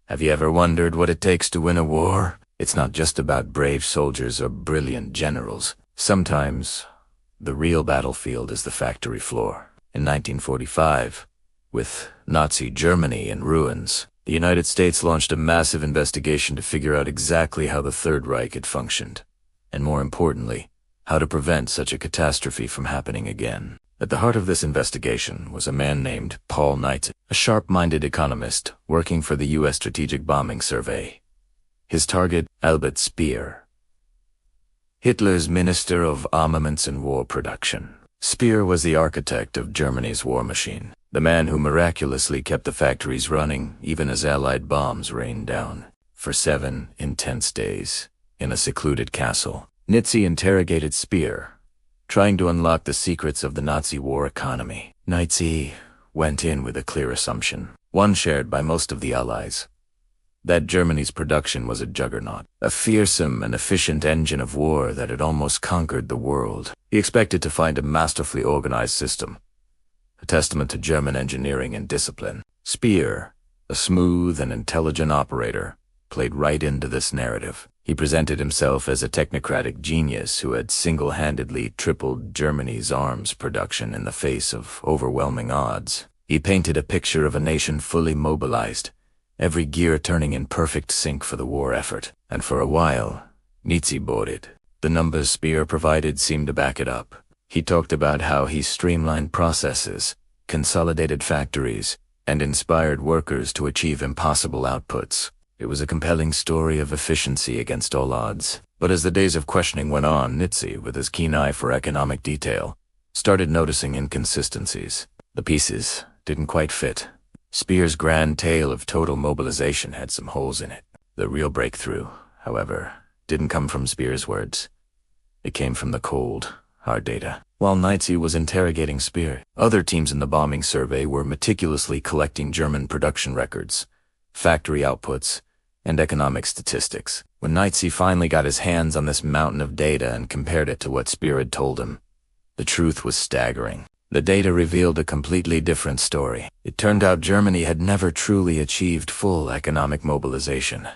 Have you ever wondered what it takes to win a war? It's not just about brave soldiers or brilliant generals. Sometimes, the real battlefield is the factory floor. In 1945, with Nazi Germany in ruins, the United States launched a massive investigation to figure out exactly how the Third Reich had functioned, and more importantly, how to prevent such a catastrophe from happening again. At the heart of this investigation was a man named Paul Nitze, a sharp-minded economist working for the U.S. Strategic Bombing Survey. His target, Albert Speer, Hitler's Minister of Armaments and War Production. Speer was the architect of Germany's war machine, the man who miraculously kept the factories running even as Allied bombs rained down. For 7 intense days, in a secluded castle, Nitze interrogated Speer, trying to unlock the secrets of the Nazi war economy. Nitze went in with a clear assumption, one shared by most of the Allies, that Germany's production was a juggernaut, a fearsome and efficient engine of war that had almost conquered the world. He expected to find a masterfully organized system, a testament to German engineering and discipline. Speer, a smooth and intelligent operator, played right into this narrative. He presented himself as a technocratic genius who had single-handedly tripled Germany's arms production in the face of overwhelming odds. He painted a picture of a nation fully mobilized, every gear turning in perfect sync for the war effort. And for a while, Nitze bought it. The numbers Speer provided seemed to back it up. He talked about how he streamlined processes, consolidated factories, and inspired workers to achieve impossible outputs. It was a compelling story of efficiency against all odds. But as the days of questioning went on, Nitze, with his keen eye for economic detail, started noticing inconsistencies. The pieces didn't quite fit. Speer's grand tale of total mobilization had some holes in it. The real breakthrough, however, didn't come from Speer's words. It came from the cold, hard data. While Nitze was interrogating Speer, other teams in the bombing survey were meticulously collecting German production records, factory outputs, and economic statistics. When Nitze finally got his hands on this mountain of data and compared it to what Speer had told him, the truth was staggering. The data revealed a completely different story. It turned out Germany had never truly achieved full economic mobilization.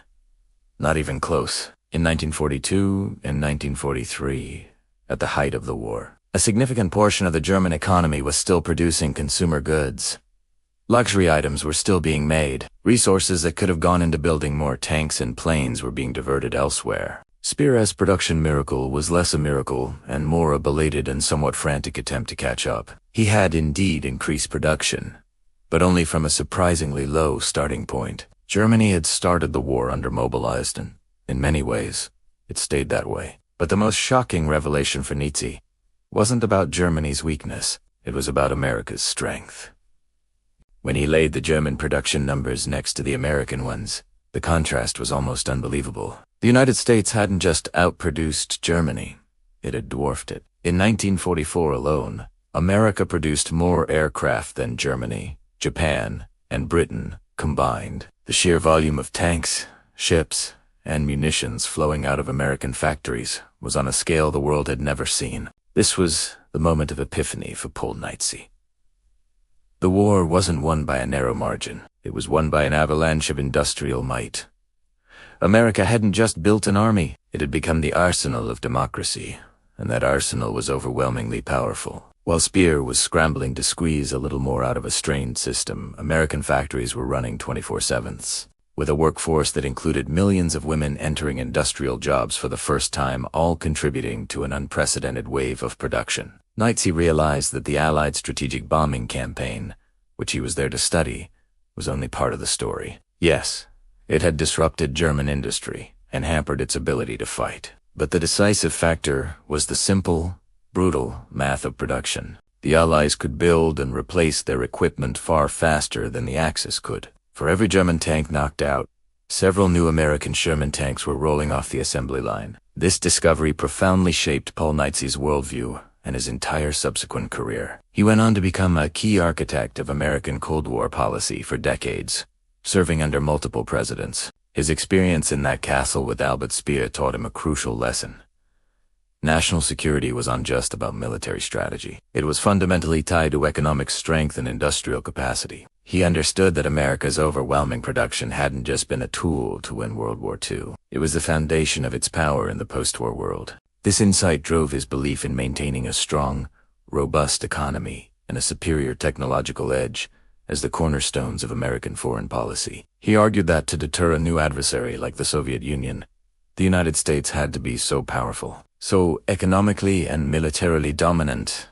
Not even close. In 1942 and 1943, at the height of the war, a significant portion of the German economy was still producing consumer goods. Luxury items were still being made. Resources that could have gone into building more tanks and planes were being diverted elsewhere. Speer's production miracle was less a miracle and more a belated and somewhat frantic attempt to catch up. He had indeed increased production, but only from a surprisingly low starting point. Germany had started the war undermobilized, and in many ways, it stayed that way. But the most shocking revelation for Nitze wasn't about Germany's weakness. It was about America's strength. When he laid the German production numbers next to the American ones, the contrast was almost unbelievable. The United States hadn't just outproduced Germany, it had dwarfed it. In 1944 alone, America produced more aircraft than Germany, Japan, and Britain combined. The sheer volume of tanks, ships, and munitions flowing out of American factories was on a scale the world had never seen. This was the moment of epiphany for Paul Nitze. The war wasn't won by a narrow margin. It was won by an avalanche of industrial might. America hadn't just built an army, it had become the arsenal of democracy, and that arsenal was overwhelmingly powerful. While Speer was scrambling to squeeze a little more out of a strained system, American factories were running 24/7, with a workforce that included millions of women entering industrial jobs for the first time, all contributing to an unprecedented wave of production. Nitze realized that the Allied strategic bombing campaign, which he was there to study, was only part of the story. Yes, it had disrupted German industry and hampered its ability to fight. But the decisive factor was the simple, brutal math of production. The Allies could build and replace their equipment far faster than the Axis could. For every German tank knocked out, several new American Sherman tanks were rolling off the assembly line. This discovery profoundly shaped Paul Nitze's worldview and his entire subsequent career. He went on to become a key architect of American Cold War policy for decades, serving under multiple presidents. His experience in that castle with Albert Speer taught him a crucial lesson. National security was not just about military strategy. It was fundamentally tied to economic strength and industrial capacity. He understood that America's overwhelming production hadn't just been a tool to win World War II. It was the foundation of its power in the post-war world. This insight drove his belief in maintaining a strong, robust economy and a superior technological edge as the cornerstones of American foreign policy. He argued that to deter a new adversary like the Soviet Union, the United States had to be so powerful, so economically and militarily dominant,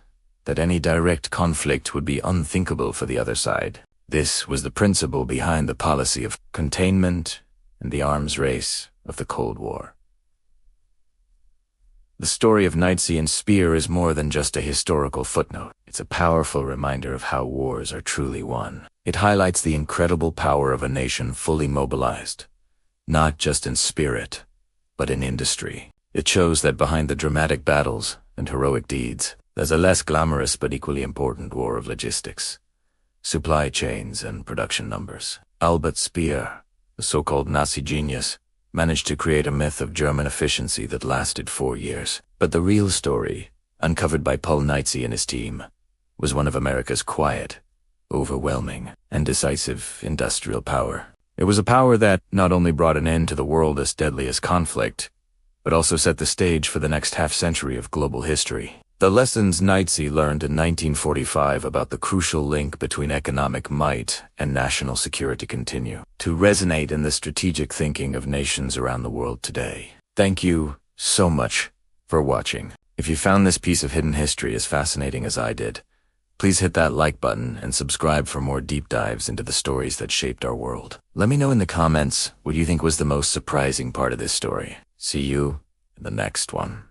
that any direct conflict would be unthinkable for the other side. This was the principle behind the policy of containment and the arms race of the Cold War. The story of Nitze and Speer is more than just a historical footnote. It's a powerful reminder of how wars are truly won. It highlights the incredible power of a nation fully mobilized, not just in spirit, but in industry. It shows that behind the dramatic battles and heroic deeds, there's a less glamorous but equally important war of logistics, supply chains, and production numbers. Albert Speer, the so-called Nazi genius, managed to create a myth of German efficiency that lasted 4 years. But the real story, uncovered by Paul Nitze and his team, was one of America's quiet, overwhelming, and decisive industrial power. It was a power that not only brought an end to the world's deadliest conflict, but also set the stage for the next half-century of global history. The lessons Nitze learned in 1945 about the crucial link between economic might and national security continue to resonate in the strategic thinking of nations around the world today. Thank you so much for watching. If you found this piece of hidden history as fascinating as I did, please hit that like button and subscribe for more deep dives into the stories that shaped our world. Let me know in the comments what you think was the most surprising part of this story. See you in the next one.